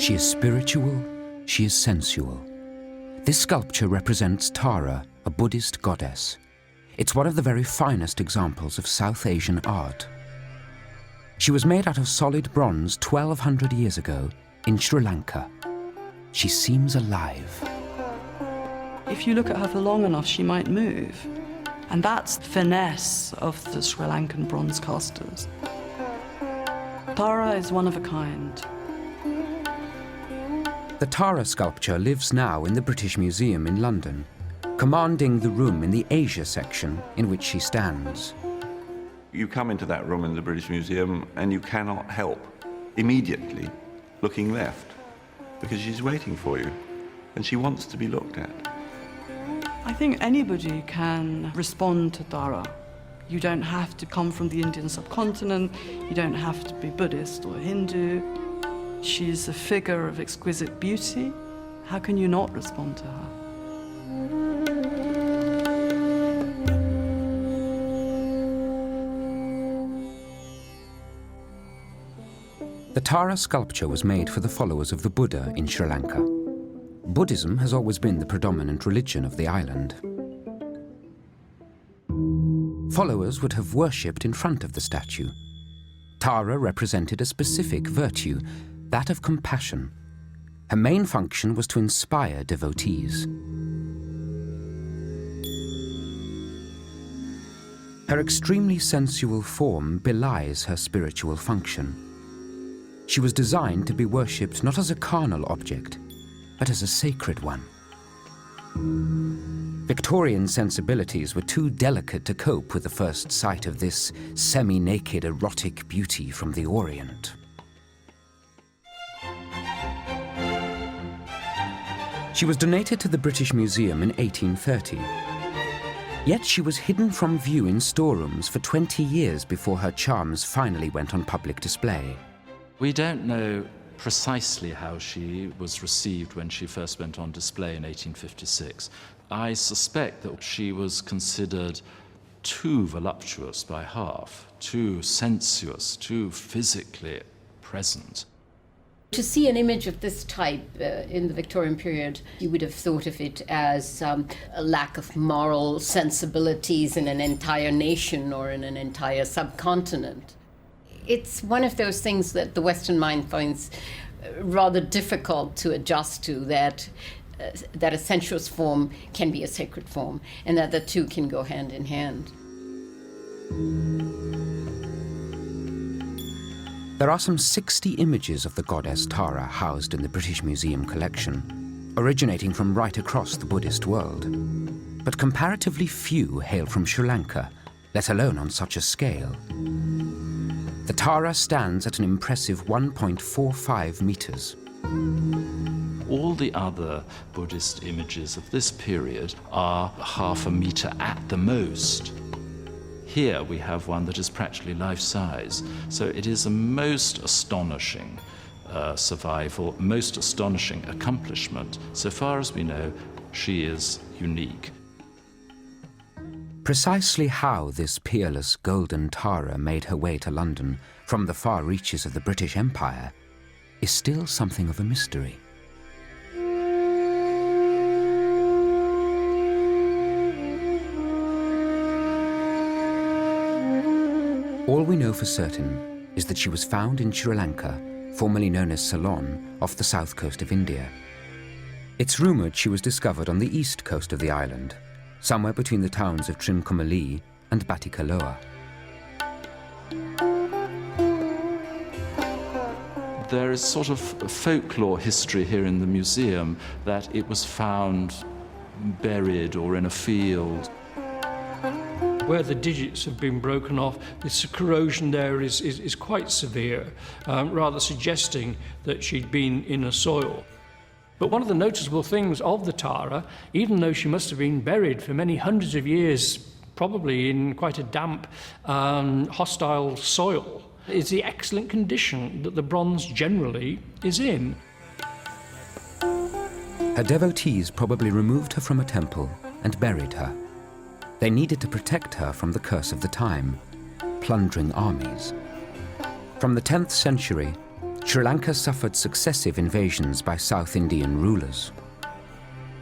She is spiritual, she is sensual. This sculpture represents Tara, a Buddhist goddess. It's one of the very finest examples of South Asian art. She was made out of solid bronze 1,200 years ago in Sri Lanka. She seems alive. If you look at her for long enough, she might move. And that's the finesse of the Sri Lankan bronze casters. Tara is one of a kind. The Tara sculpture lives now in the British Museum in London, commanding the room in the Asia section in which she stands. You come into that room in the British Museum and you cannot help immediately looking left, because she's waiting for you and she wants to be looked at. I think anybody can respond to Tara. You don't have to come from the Indian subcontinent, you don't have to be Buddhist or Hindu. She's a figure of exquisite beauty. How can you not respond to her? The Tara sculpture was made for the followers of the Buddha in Sri Lanka. Buddhism has always been the predominant religion of the island. Followers would have worshipped in front of the statue. Tara represented a specific virtue, that of compassion. Her main function was to inspire devotees. Her extremely sensual form belies her spiritual function. She was designed to be worshipped not as a carnal object, but as a sacred one. Victorian sensibilities were too delicate to cope with the first sight of this semi-naked erotic beauty from the Orient. She was donated to the British Museum in 1830. Yet she was hidden from view in storerooms for 20 years before her charms finally went on public display. We don't know precisely how she was received when she first went on display in 1856. I suspect that she was considered too voluptuous by half, too sensuous, too physically present. To see an image of this type in the Victorian period, you would have thought of it as a lack of moral sensibilities in an entire nation or in an entire subcontinent. It's one of those things that the Western mind finds rather difficult to adjust to, that a sensuous form can be a sacred form, and that the two can go hand in hand. There are some 60 images of the goddess Tara housed in the British Museum collection, originating from right across the Buddhist world. But comparatively few hail from Sri Lanka, let alone on such a scale. The Tara stands at an impressive 1.45 meters. All the other Buddhist images of this period are half a meter at the most. Here we have one that is practically life-size. So it is a most astonishing survival, most astonishing accomplishment. So far as we know, she is unique. Precisely how this peerless golden Tara made her way to London from the far reaches of the British Empire is still something of a mystery. All we know for certain is that she was found in Sri Lanka, formerly known as Ceylon, off the south coast of India. It's rumoured she was discovered on the east coast of the island, somewhere between the towns of Trincomalee and Batticaloa. There is sort of folklore history here in the museum that it was found buried or in a field. Where the digits have been broken off, this corrosion there is quite severe, rather suggesting that she'd been in a soil. But one of the noticeable things of the Tara, even though she must have been buried for many hundreds of years, probably in quite a damp, hostile soil, is the excellent condition that the bronze generally is in. Her devotees probably removed her from a temple and buried her. They needed to protect her from the curse of the time, plundering armies. From the 10th century, Sri Lanka suffered successive invasions by South Indian rulers.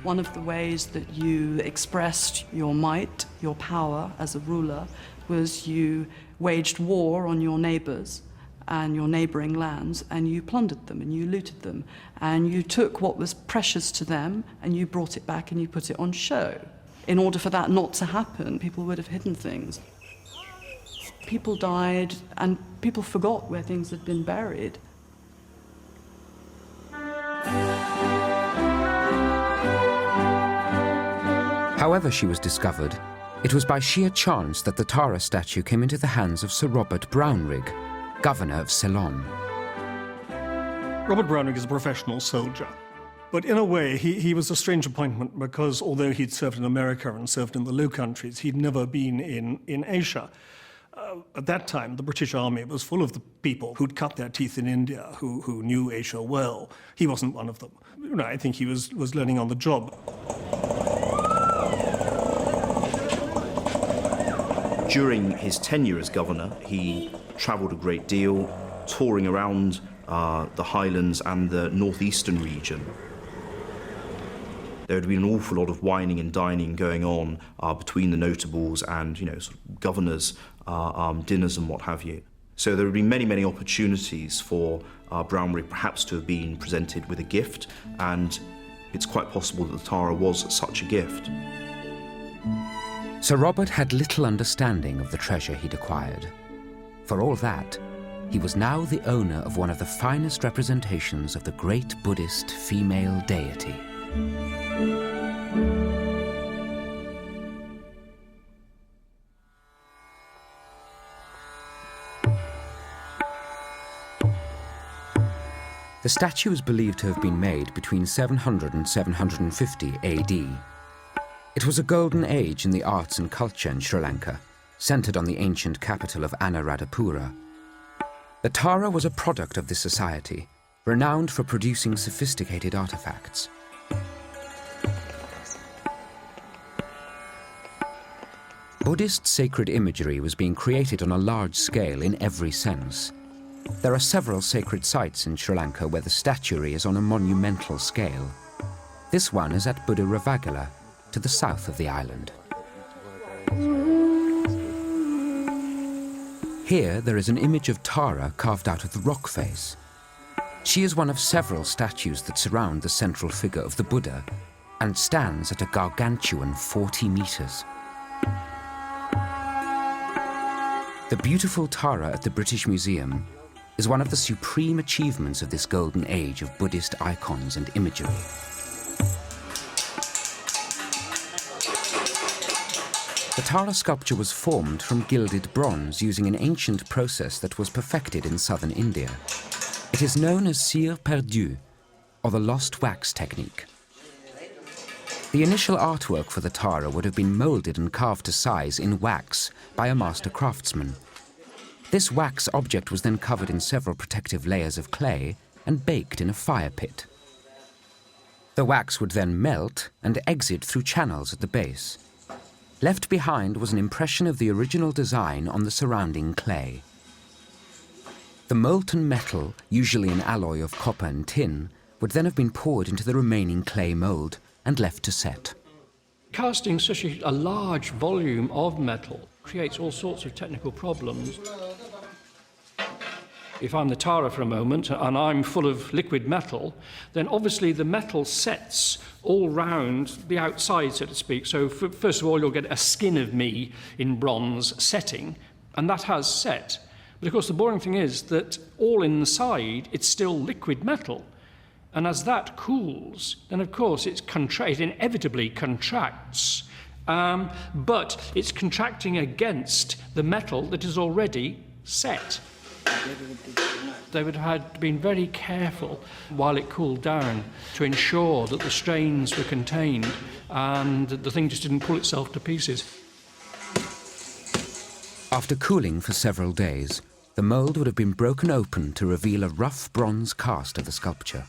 One of the ways that you expressed your might, your power as a ruler, was you waged war on your neighbours and your neighbouring lands, and you plundered them and you looted them, and you took what was precious to them and you brought it back and you put it on show. In order for that not to happen, people would have hidden things. People died and people forgot where things had been buried. However she was discovered, it was by sheer chance that the Tara statue came into the hands of Sir Robert Brownrigg, Governor of Ceylon. Robert Brownrigg is a professional soldier. But in a way, he was a strange appointment because although he'd served in America and served in the Low Countries, he'd never been in Asia. At that time, the British Army was full of the people who'd cut their teeth in India, who knew Asia well. He wasn't one of them. You know, I think he was learning on the job. During his tenure as governor, he travelled a great deal, touring around the Highlands and the northeastern region. There had been an awful lot of wining and dining going on between the notables and, you know, sort of governors' dinners and what have you. So there had been many, many opportunities for Brownrigg perhaps to have been presented with a gift, and it's quite possible that the Tara was such a gift. Sir Robert had little understanding of the treasure he'd acquired. For all that, he was now the owner of one of the finest representations of the great Buddhist female deity. The statue is believed to have been made between 700 and 750 AD. It was a golden age in the arts and culture in Sri Lanka, centred on the ancient capital of Anuradhapura. The Tara was a product of this society, renowned for producing sophisticated artifacts. Buddhist sacred imagery was being created on a large scale in every sense. There are several sacred sites in Sri Lanka where the statuary is on a monumental scale. This one is at Buddha Ravagala, to the south of the island. Here there is an image of Tara carved out of the rock face. She is one of several statues that surround the central figure of the Buddha and stands at a gargantuan 40 meters. The beautiful Tara at the British Museum is one of the supreme achievements of this golden age of Buddhist icons and imagery. The Tara sculpture was formed from gilded bronze using an ancient process that was perfected in southern India. It is known as cire perdue, or the lost wax technique. The initial artwork for the Tara would have been moulded and carved to size in wax by a master craftsman. This wax object was then covered in several protective layers of clay and baked in a fire pit. The wax would then melt and exit through channels at the base. Left behind was an impression of the original design on the surrounding clay. The molten metal, usually an alloy of copper and tin, would then have been poured into the remaining clay mould and left to set. Casting such a large volume of metal creates all sorts of technical problems. If I'm the Tara for a moment and I'm full of liquid metal, then obviously the metal sets all round the outside, so to speak. So first of all, you'll get a skin of me in bronze setting, and that has set. But of course, the boring thing is that all inside, it's still liquid metal. And as that cools, then of course it inevitably contracts. But it's contracting against the metal that is already set. They would have been very careful while it cooled down to ensure that the strains were contained and that the thing just didn't pull itself to pieces. After cooling for several days, the mould would have been broken open to reveal a rough bronze cast of the sculpture.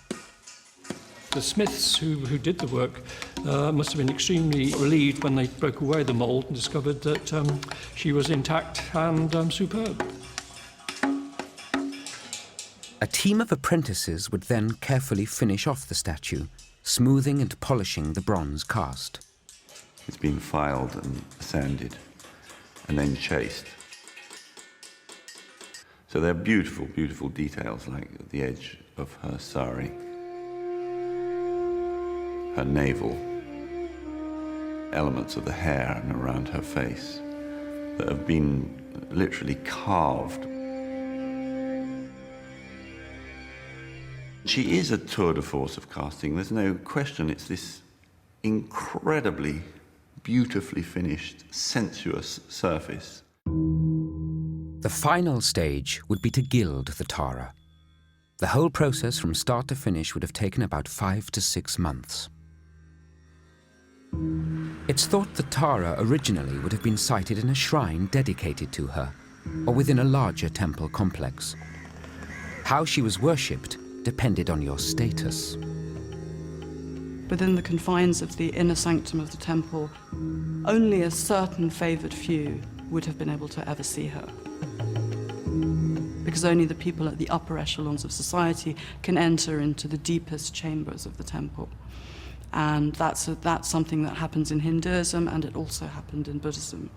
The smiths who did the work must have been extremely relieved when they broke away the mould and discovered that she was intact and superb. A team of apprentices would then carefully finish off the statue, smoothing and polishing the bronze cast. It's been filed and sanded and then chased. So they're beautiful, beautiful details, like the edge of her sari, her navel, elements of the hair and around her face that have been literally carved. She is a tour de force of casting, there's no question. It's this incredibly beautifully finished, sensuous surface. The final stage would be to gild the Tara. The whole process from start to finish would have taken about 5 to 6 months. It's thought the Tara originally would have been sited in a shrine dedicated to her, or within a larger temple complex. How she was worshipped depended on your status. Within the confines of the inner sanctum of the temple, only a certain favoured few would have been able to ever see her. Because only the people at the upper echelons of society can enter into the deepest chambers of the temple. And that's something that happens in Hinduism, and it also happened in Buddhism.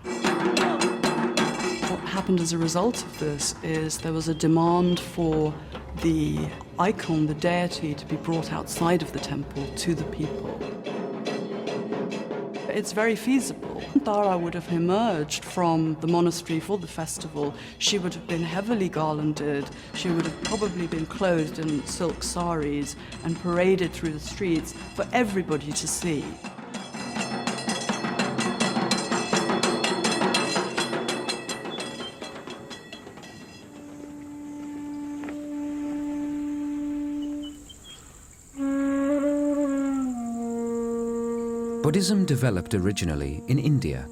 What happened as a result of this is there was a demand for the icon, the deity, to be brought outside of the temple to the people. It's very feasible. Tara would have emerged from the monastery for the festival. She would have been heavily garlanded. She would have probably been clothed in silk saris and paraded through the streets for everybody to see. Buddhism developed originally in India.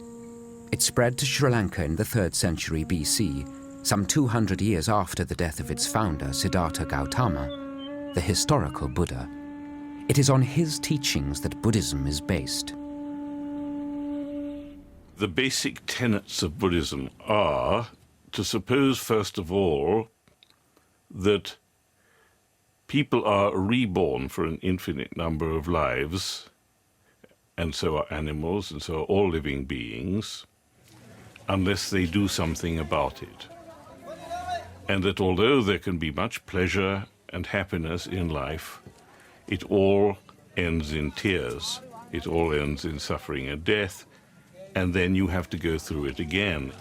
It spread to Sri Lanka in the 3rd century BC, some 200 years after the death of its founder, Siddhartha Gautama, the historical Buddha. It is on his teachings that Buddhism is based. The basic tenets of Buddhism are to suppose, first of all, that people are reborn for an infinite number of lives, and so are animals, and so are all living beings, unless they do something about it. And that although there can be much pleasure and happiness in life, it all ends in tears, it all ends in suffering and death, and then you have to go through it again.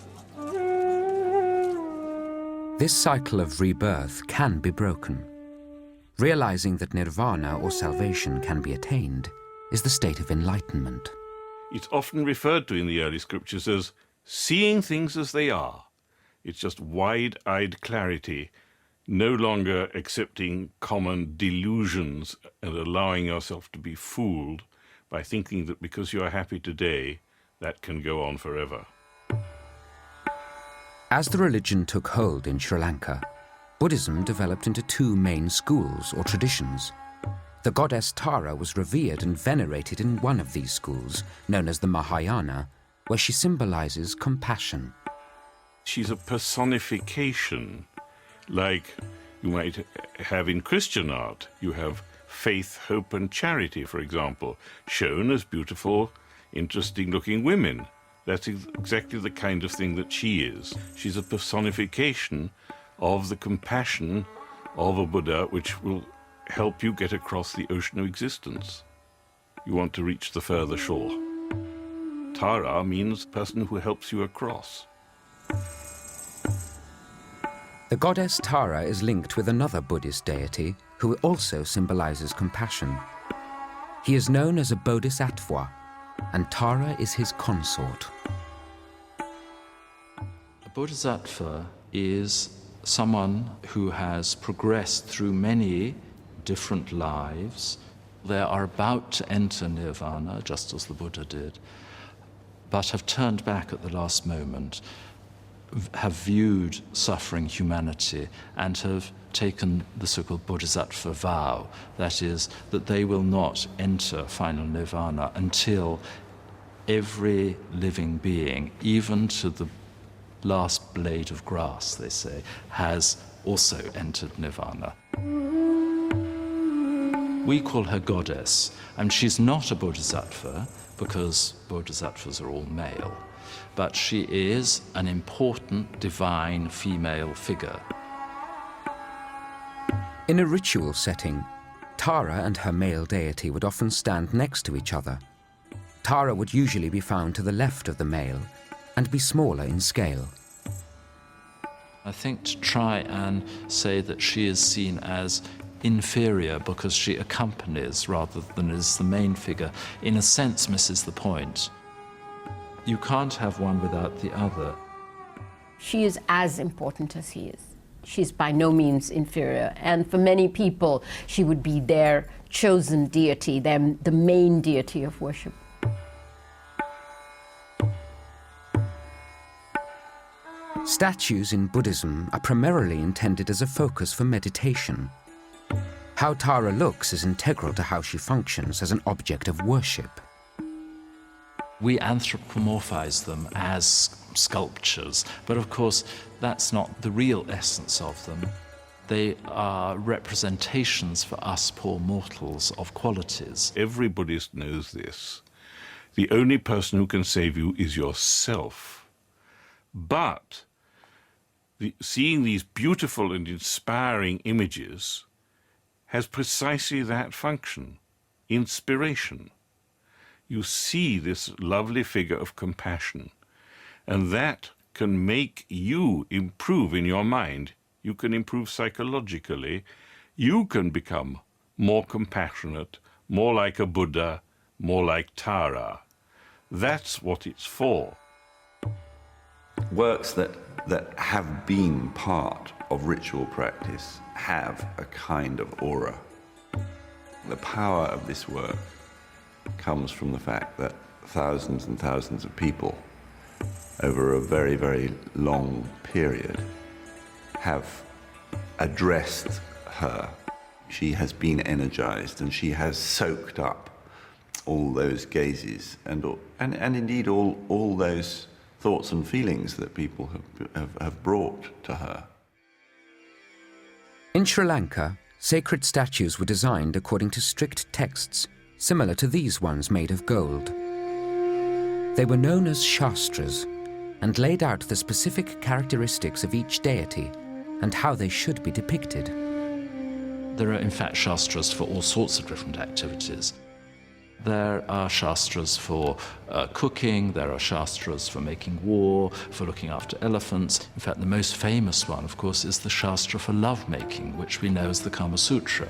This cycle of rebirth can be broken. Realizing that nirvana or salvation can be attained is the state of enlightenment. It's often referred to in the early scriptures as seeing things as they are. It's just wide-eyed clarity, no longer accepting common delusions and allowing yourself to be fooled by thinking that because you are happy today, that can go on forever. As the religion took hold in Sri Lanka, Buddhism developed into 2 main schools or traditions. The goddess Tara was revered and venerated in one of these schools, known as the Mahayana, where she symbolizes compassion. She's a personification, like you might have in Christian art. You have faith, hope, and charity, for example, shown as beautiful, interesting-looking women. That's exactly the kind of thing that she is. She's a personification of the compassion of a Buddha, which will help you get across the ocean of existence. You want to reach the further shore. Tara means person who helps you across. The goddess Tara is linked with another Buddhist deity who also symbolizes compassion. He is known as a bodhisattva, and Tara is his consort. A bodhisattva is someone who has progressed through many different lives. They are about to enter nirvana, just as the Buddha did, but have turned back at the last moment, have viewed suffering humanity, and have taken the so-called bodhisattva vow. That is, that they will not enter final nirvana until every living being, even to the last blade of grass, they say, has also entered nirvana. We call her goddess, and she's not a bodhisattva, because bodhisattvas are all male, but she is an important divine female figure. In a ritual setting, Tara and her male deity would often stand next to each other. Tara would usually be found to the left of the male and be smaller in scale. I think to try and say that she is seen as inferior because she accompanies rather than is the main figure, in a sense misses the point. You can't have one without the other. She is as important as he is. She's by no means inferior. And for many people, she would be their chosen deity, the main deity of worship. Statues in Buddhism are primarily intended as a focus for meditation. How Tara looks is integral to how she functions as an object of worship. We anthropomorphize them as sculptures, but of course that's not the real essence of them. They are representations for us poor mortals of qualities. Every Buddhist knows this. The only person who can save you is yourself. But seeing these beautiful and inspiring images has precisely that function, inspiration. You see this lovely figure of compassion, and that can make you improve in your mind. You can improve psychologically. You can become more compassionate, more like a Buddha, more like Tara. That's what it's for. Works that have been part of ritual practice have a kind of aura. The power of this work comes from the fact that thousands and thousands of people over a very, very long period have addressed her. She has been energized and she has soaked up all those gazes and indeed all those thoughts and feelings that people have brought to her. In Sri Lanka, sacred statues were designed according to strict texts, similar to these ones made of gold. They were known as shastras and laid out the specific characteristics of each deity and how they should be depicted. There are in fact shastras for all sorts of different activities. There are shastras for cooking, there are shastras for making war, for looking after elephants. In fact, the most famous one, of course, is the shastra for lovemaking, which we know as the Kama Sutra.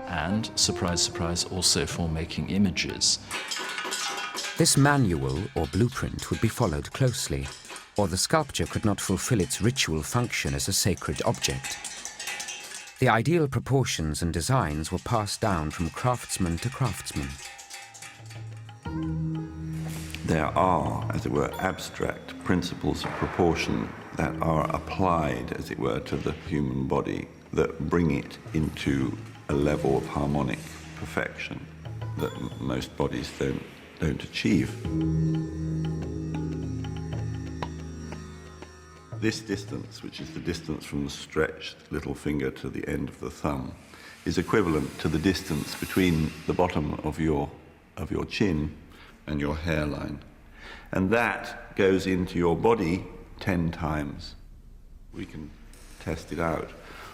And, surprise, surprise, also for making images. This manual or blueprint would be followed closely, or the sculpture could not fulfill its ritual function as a sacred object. The ideal proportions and designs were passed down from craftsman to craftsman. There are, as it were, abstract principles of proportion that are applied, as it were, to the human body that bring it into a level of harmonic perfection that most bodies don't achieve. This distance, which is the distance from the stretched little finger to the end of the thumb, is equivalent to the distance between the bottom of your chin and your hairline. And that goes into your body 10 times. We can test it out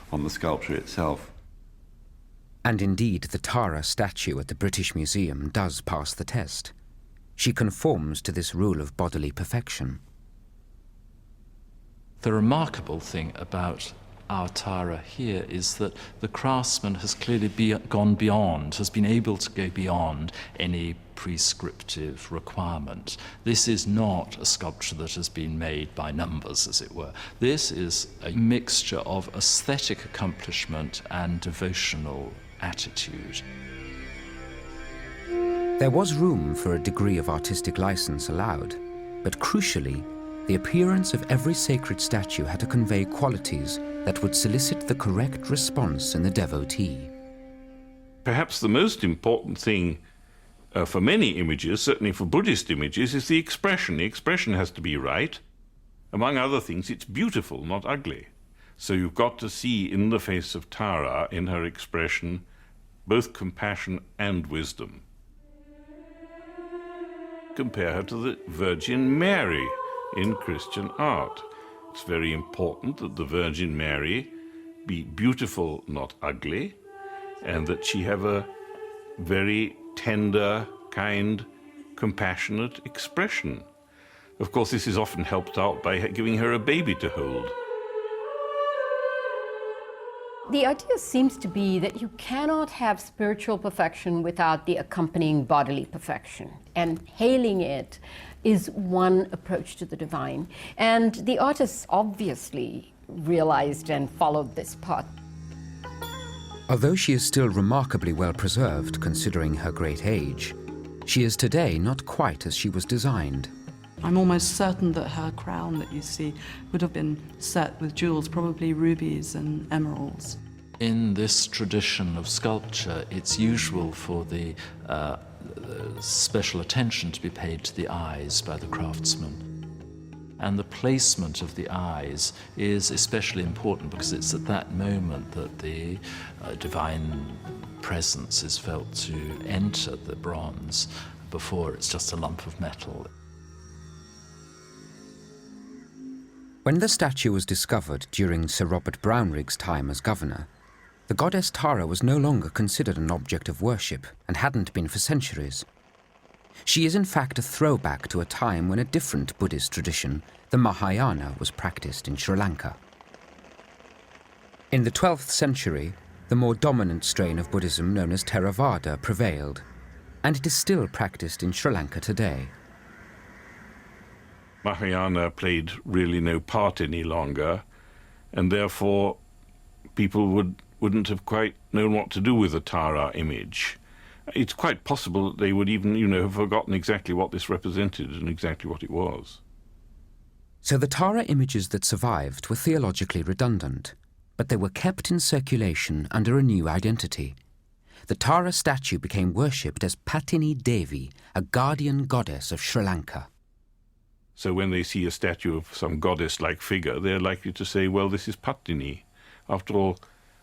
on the sculpture itself. And indeed, the Tara statue at the British Museum does pass the test. She conforms to this rule of bodily perfection. The remarkable thing about our Tara here is that the craftsman has clearly gone beyond, has been able to go beyond any prescriptive requirement. This is not a sculpture that has been made by numbers, as it were. This is a mixture of aesthetic accomplishment and devotional attitude. There was room for a degree of artistic license allowed, but crucially, the appearance of every sacred statue had to convey qualities that would solicit the correct response in the devotee. Perhaps the most important thing for many images, certainly for Buddhist images, is the expression. The expression has to be right. Among other things, it's beautiful, not ugly. So you've got to see in the face of Tara, in her expression, both compassion and wisdom. Compare her to the Virgin Mary in Christian art. It's very important that the Virgin Mary be beautiful, not ugly, and that she have a very tender, kind, compassionate expression. Of course, this is often helped out by giving her a baby to hold. The idea seems to be that you cannot have spiritual perfection without the accompanying bodily perfection. And hailing it is one approach to the divine. And the artists obviously realized and followed this path. Although she is still remarkably well preserved considering her great age, she is today not quite as she was designed. I'm almost certain that her crown that you see would have been set with jewels, probably rubies and emeralds. In this tradition of sculpture, it's usual for the special attention to be paid to the eyes by the craftsman. And the placement of the eyes is especially important because it's at that moment that the divine presence is felt to enter the bronze. Before, it's just a lump of metal. When the statue was discovered during Sir Robert Brownrigg's time as governor, the goddess Tara was no longer considered an object of worship and hadn't been for centuries. She is in fact a throwback to a time when a different Buddhist tradition, the Mahayana, was practiced in Sri Lanka. In the 12th century, the more dominant strain of Buddhism known as Theravada prevailed, and it is still practiced in Sri Lanka today. Mahayana played really no part any longer, and therefore people wouldn't have quite known what to do with the Tara image. It's quite possible that they would even, have forgotten exactly what this represented and exactly what it was. So the Tara images that survived were theologically redundant, but they were kept in circulation under a new identity. The Tara statue became worshipped as Patini Devi, a guardian goddess of Sri Lanka. So when they see a statue of some goddess-like figure, they're likely to say, well, this is Patini. After all,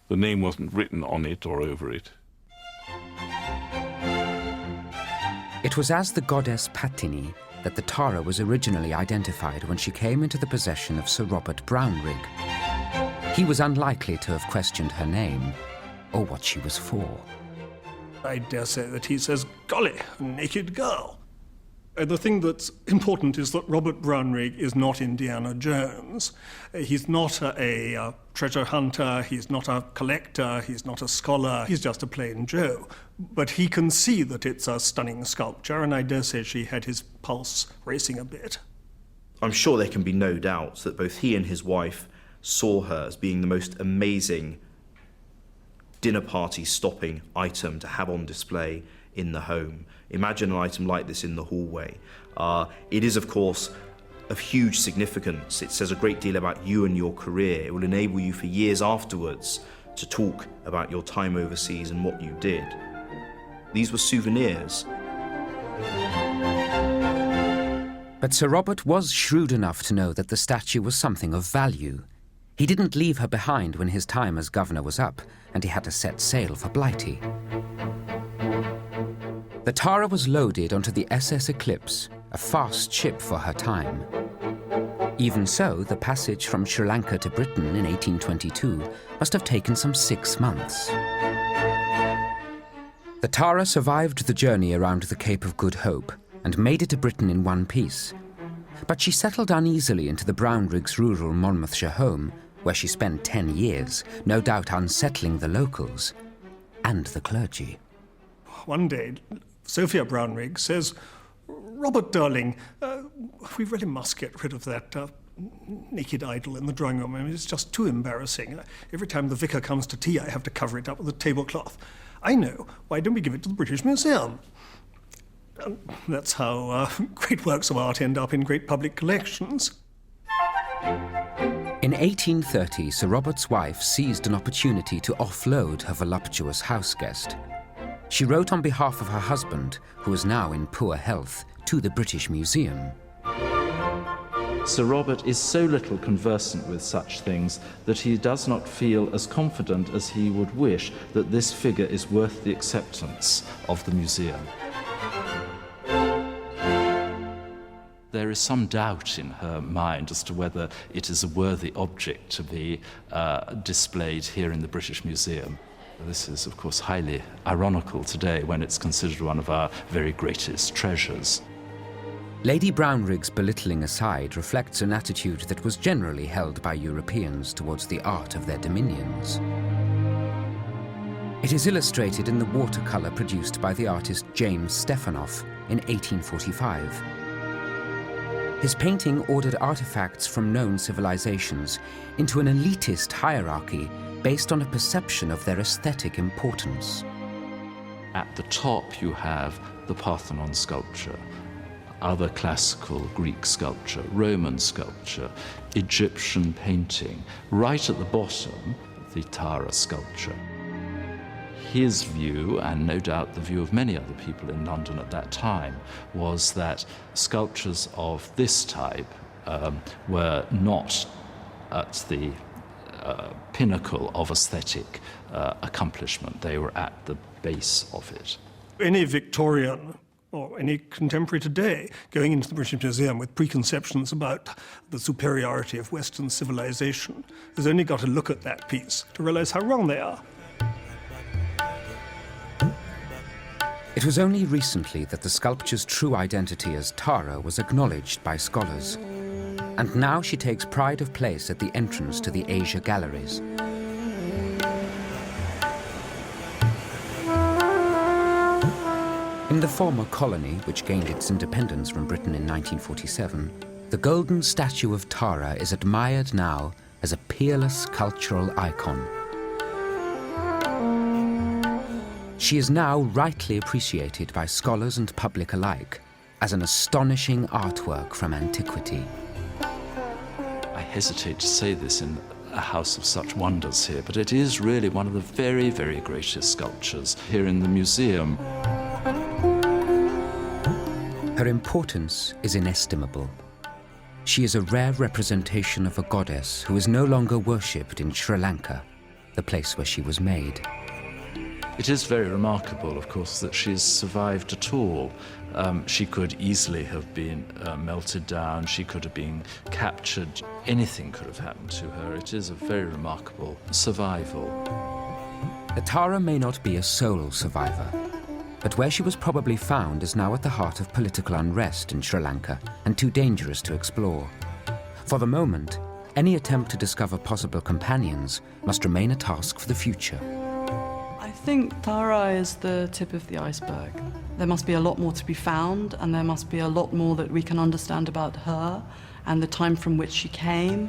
the name wasn't written on it or over it. It was as the goddess Patini that the Tara was originally identified when she came into the possession of Sir Robert Brownrigg. He was unlikely to have questioned her name or what she was for. I dare say that he says, golly, a naked girl. And the thing that's important is that Robert Brownrigg is not Indiana Jones. He's not a treasure hunter, he's not a collector, he's not a scholar, he's just a plain Joe. But he can see that it's a stunning sculpture, and I dare say she had his pulse racing a bit. I'm sure there can be no doubt that both he and his wife saw her as being the most amazing dinner party stopping item to have on display in the home. Imagine an item like this in the hallway. It is, of course, of huge significance. It says a great deal about you and your career. It will enable you for years afterwards to talk about your time overseas and what you did. These were souvenirs. But Sir Robert was shrewd enough to know that the statue was something of value. He didn't leave her behind when his time as governor was up, and he had to set sail for Blighty. The Tara was loaded onto the SS Eclipse, a fast ship for her time. Even so, the passage from Sri Lanka to Britain in 1822 must have taken some 6 months. The Tara survived the journey around the Cape of Good Hope and made it to Britain in one piece. But she settled uneasily into the Brownriggs' rural Monmouthshire home, where she spent 10 years, no doubt unsettling the locals and the clergy. One day, Sophia Brownrigg says, Robert, darling, we really must get rid of that naked idol in the drawing room. I mean, it's just too embarrassing. Every time the vicar comes to tea, I have to cover it up with a tablecloth. I know. Why don't we give it to the British Museum? That's how great works of art end up in great public collections. In 1830, Sir Robert's wife seized an opportunity to offload her voluptuous houseguest. She wrote on behalf of her husband, who was now in poor health, to the British Museum. Sir Robert is so little conversant with such things that he does not feel as confident as he would wish that this figure is worth the acceptance of the museum. There is some doubt in her mind as to whether it is a worthy object to be displayed here in the British Museum. This is, of course, highly ironical today when it's considered one of our very greatest treasures. Lady Brownrigg's belittling aside reflects an attitude that was generally held by Europeans towards the art of their dominions. It is illustrated in the watercolour produced by the artist James Stefanoff in 1845. His painting ordered artifacts from known civilizations into an elitist hierarchy based on a perception of their aesthetic importance. At the top you have the Parthenon sculpture, other classical Greek sculpture, Roman sculpture, Egyptian painting. Right at the bottom, the Tara sculpture. His view, and no doubt the view of many other people in London at that time, was that sculptures of this type were not at the pinnacle of aesthetic accomplishment. They were at the base of it. Any Victorian or any contemporary today going into the British Museum with preconceptions about the superiority of Western civilization has only got to look at that piece to realize how wrong they are. It was only recently that the sculpture's true identity as Tara was acknowledged by scholars. And now she takes pride of place at the entrance to the Asia galleries. In the former colony, which gained its independence from Britain in 1947, the golden statue of Tara is admired now as a peerless cultural icon. She is now rightly appreciated by scholars and public alike as an astonishing artwork from antiquity. I hesitate to say this in a house of such wonders here, but it is really one of the very, very greatest sculptures here in the museum. Her importance is inestimable. She is a rare representation of a goddess who is no longer worshipped in Sri Lanka, the place where she was made. It is very remarkable, of course, that she's survived at all. She could easily have been melted down, she could have been captured, anything could have happened to her. It is a very remarkable survival. The Tara may not be a sole survivor, but where she was probably found is now at the heart of political unrest in Sri Lanka and too dangerous to explore. For the moment, any attempt to discover possible companions must remain a task for the future. I think Tara is the tip of the iceberg. There must be a lot more to be found, and there must be a lot more that we can understand about her and the time from which she came.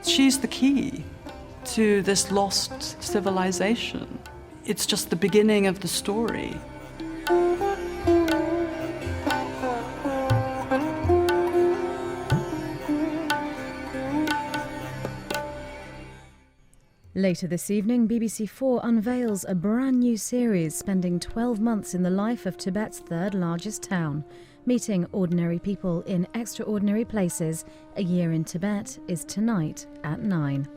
She's the key to this lost civilization. It's just the beginning of the story. Later this evening, BBC 4 unveils a brand new series spending 12 months in the life of Tibet's third largest town. Meeting ordinary people in extraordinary places, A Year in Tibet is tonight at 9.